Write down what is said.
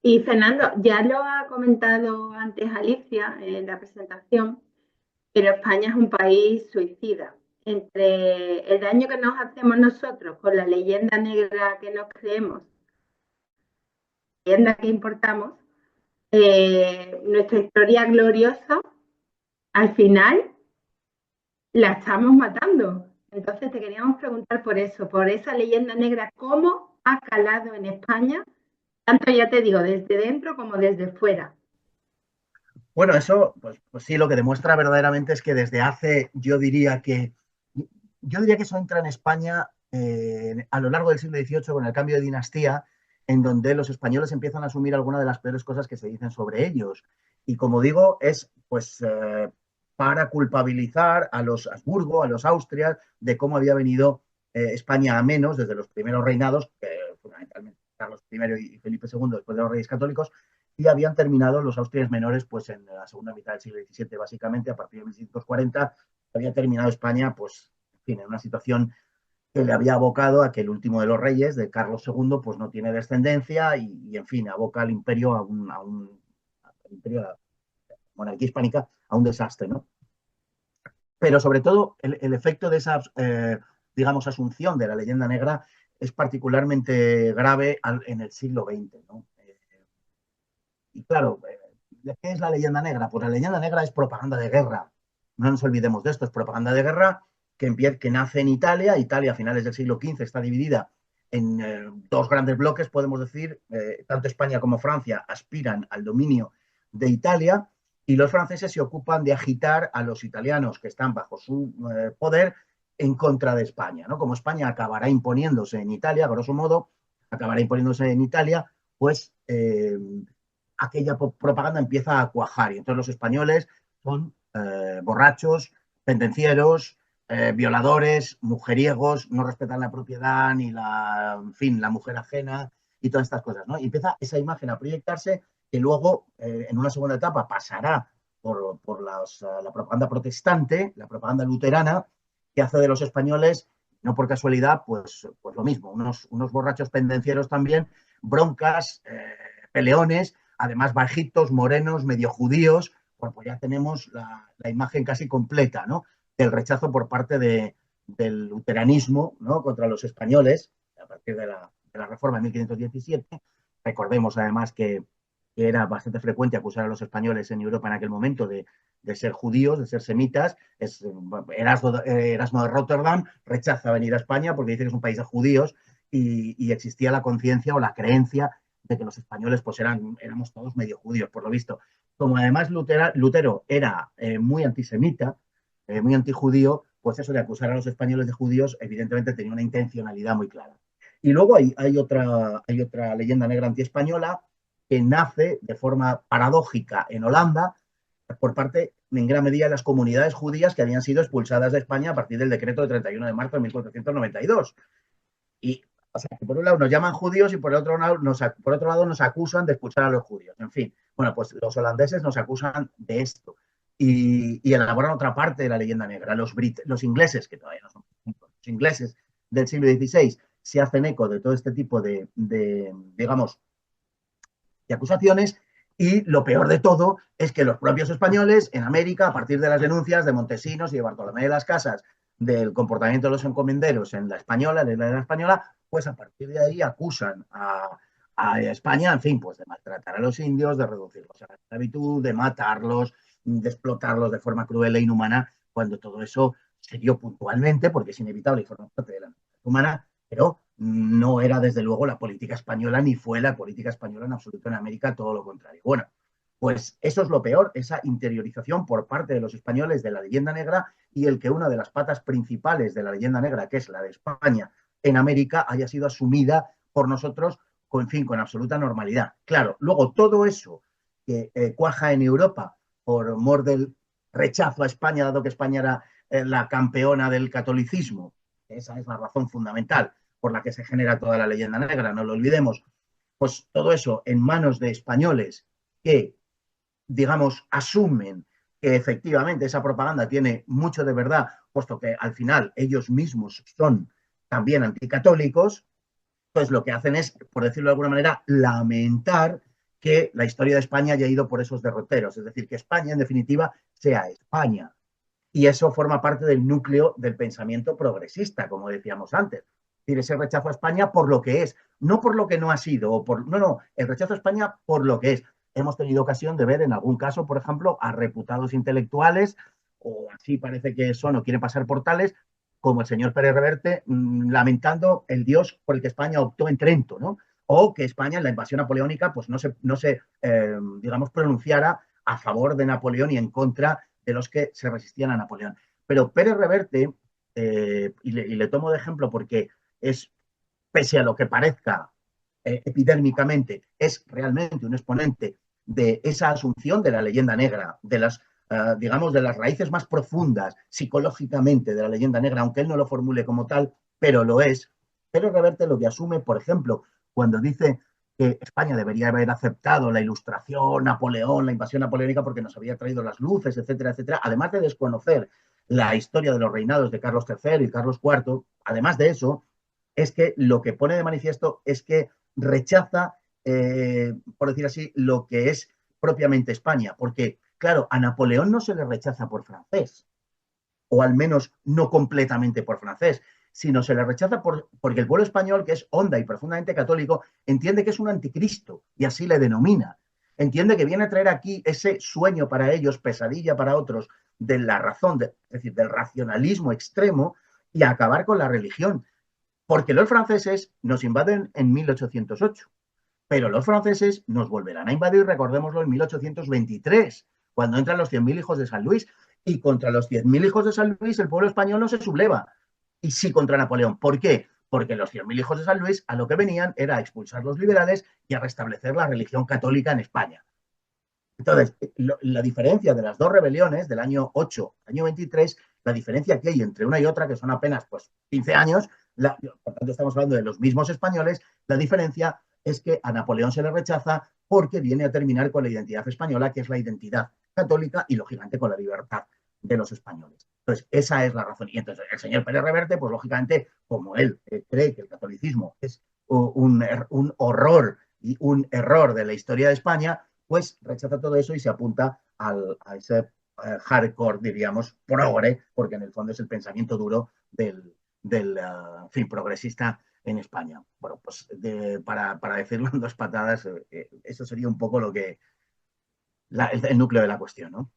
Y Fernando, ya lo ha comentado antes Alicia en la presentación, pero España es un país suicida. Entre el daño que nos hacemos nosotros con la leyenda negra que nos creemos, leyenda que importamos, nuestra historia gloriosa, al final la estamos matando. Entonces te queríamos preguntar por eso, por esa leyenda negra, ¿cómo ha calado en España? Tanto ya te digo, desde dentro como desde fuera. Bueno, eso, pues sí, lo que demuestra verdaderamente es que desde hace, yo diría que eso entra en España a lo largo del siglo XVIII con el cambio de dinastía, en donde los españoles empiezan a asumir algunas de las peores cosas que se dicen sobre ellos. Y como digo, es pues para culpabilizar a los Habsburgo, a los Austrias, de cómo había venido España a menos desde los primeros reinados, fundamentalmente Carlos I y Felipe II, después de los Reyes Católicos, y habían terminado los Austrias menores pues en la segunda mitad del siglo XVII, básicamente a partir de 1640 había terminado España pues en fin, en una situación que le había abocado a que el último de los reyes, de Carlos II, pues no tiene descendencia y en fin, aboca al imperio al imperio, a la monarquía hispánica a un desastre, ¿no? Pero sobre todo el efecto de esa, digamos, asunción de la leyenda negra es particularmente grave en el siglo XX, ¿no? Y claro, ¿qué es la leyenda negra? Pues la leyenda negra es propaganda de guerra. No nos olvidemos de esto, es propaganda de guerra que nace en Italia. Italia a finales del siglo XV está dividida en dos grandes bloques, podemos decir, tanto España como Francia aspiran al dominio de Italia y los franceses se ocupan de agitar a los italianos que están bajo su poder en contra de España, ¿no? Como España acabará imponiéndose en Italia, grosso modo, acabará imponiéndose en Italia, pues aquella propaganda empieza a cuajar y entonces los españoles son borrachos, pendencieros, violadores, mujeriegos, no respetan la propiedad ni en fin, la mujer ajena y todas estas cosas, ¿no? Y empieza esa imagen a proyectarse que luego en una segunda etapa pasará por la propaganda protestante, la propaganda luterana, que hace de los españoles, no por casualidad, pues lo mismo, unos borrachos pendencieros también, broncas, peleones, además bajitos, morenos, medio judíos, pues ya tenemos la imagen casi completa, ¿no? Del rechazo por parte del luteranismo, ¿no? Contra los españoles, a partir de la Reforma de 1517. Recordemos además que era bastante frecuente acusar a los españoles en Europa en aquel momento de ser judíos, de ser semitas. Erasmo de Rotterdam rechaza venir a España porque dice que es un país de judíos y existía la conciencia o la creencia de que los españoles pues éramos todos medio judíos, por lo visto. Como además Lutero era muy antisemita, muy antijudío, pues eso de acusar a los españoles de judíos evidentemente tenía una intencionalidad muy clara. Y luego hay otra leyenda negra antiespañola que nace de forma paradójica en Holanda por parte, en gran medida, de las comunidades judías que habían sido expulsadas de España a partir del decreto de 31 de marzo de 1492. Y, o sea, que por un lado nos llaman judíos y por otro lado nos acusan de expulsar a los judíos. En fin, bueno, pues los holandeses nos acusan de esto y elaboran otra parte de la leyenda negra. Los ingleses, que todavía no son los ingleses del siglo XVI, se hacen eco de todo este tipo digamos, de acusaciones y lo peor de todo es que los propios españoles en América, a partir de las denuncias de Montesinos y de Bartolomé de las Casas del comportamiento de los encomenderos en la española, en la española, pues a partir de ahí acusan a España, en fin, pues de maltratar a los indios, de reducirlos a la esclavitud, de matarlos, de explotarlos de forma cruel e inhumana, cuando todo eso se dio puntualmente, porque es inevitable y forma parte de la naturaleza humana, pero no era desde luego la política española, ni fue la política española en absoluto en América, todo lo contrario. Bueno, pues eso es lo peor, esa interiorización por parte de los españoles de la leyenda negra y el que una de las patas principales de la leyenda negra, que es la de España en América, haya sido asumida por nosotros con, en fin, con absoluta normalidad. Claro, luego todo eso que cuaja en Europa por mor del rechazo a España, dado que España era la campeona del catolicismo, esa es la razón fundamental por la que se genera toda la leyenda negra, no lo olvidemos, pues todo eso en manos de españoles que, digamos, asumen que efectivamente esa propaganda tiene mucho de verdad, puesto que al final ellos mismos son también anticatólicos, pues lo que hacen es, por decirlo de alguna manera, lamentar que la historia de España haya ido por esos derroteros, es decir, que España, en definitiva, sea España. Y eso forma parte del núcleo del pensamiento progresista, como decíamos antes. Es decir, ese rechazo a España por lo que es, no por lo que no ha sido, no, el rechazo a España por lo que es. Hemos tenido ocasión de ver en algún caso, por ejemplo, a reputados intelectuales, o así parece que son o quieren pasar por tales, como el señor Pérez Reverte, lamentando el dios por el que España optó en Trento, ¿no? O que España en la invasión napoleónica pues no se digamos, pronunciara a favor de Napoleón y en contra de los que se resistían a Napoleón. Pero Pérez Reverte, y le tomo de ejemplo porque es, pese a lo que parezca epidérmicamente, es realmente un exponente de esa asunción de la leyenda negra, de las, digamos, de las raíces más profundas psicológicamente de la leyenda negra, aunque él no lo formule como tal, pero lo es. Pérez Reverte lo que asume, por ejemplo, cuando dice que España debería haber aceptado la ilustración, Napoleón, la invasión napoleónica, porque nos había traído las luces, etcétera, etcétera, además de desconocer la historia de los reinados de Carlos III y Carlos IV, además de eso, es que lo que pone de manifiesto es que rechaza, por decir así, lo que es propiamente España, porque, claro, a Napoleón no se le rechaza por francés, o al menos no completamente por francés, sino se le rechaza porque el pueblo español, que es honda y profundamente católico, entiende que es un anticristo y así le denomina. Entiende que viene a traer aquí ese sueño para ellos, pesadilla para otros, de la razón, es decir, del racionalismo extremo y a acabar con la religión. Porque los franceses nos invaden en 1808, pero los franceses nos volverán a invadir, recordémoslo, en 1823, cuando entran los 100.000 hijos de San Luis. Y contra los 100.000 hijos de San Luis el pueblo español no se subleva. Y sí contra Napoleón. ¿Por qué? Porque los 100.000 hijos de San Luis a lo que venían era a expulsar los liberales y a restablecer la religión católica en España. Entonces, la diferencia de las dos rebeliones, del año 8 al año 23, la diferencia que hay entre una y otra, que son apenas pues, 15 años, por tanto estamos hablando de los mismos españoles, la diferencia es que a Napoleón se le rechaza porque viene a terminar con la identidad española, que es la identidad católica y, lógicamente, con la libertad de los españoles. Entonces, esa es la razón. Y entonces, el señor Pérez Reverte, pues, lógicamente, como él cree que el catolicismo es un horror y un error de la historia de España, pues rechaza todo eso y se apunta a ese hardcore, diríamos, progre, porque en el fondo es el pensamiento duro del fin progresista en España. Bueno, pues para decirlo en dos patadas, eso sería un poco lo que el núcleo de la cuestión, ¿no?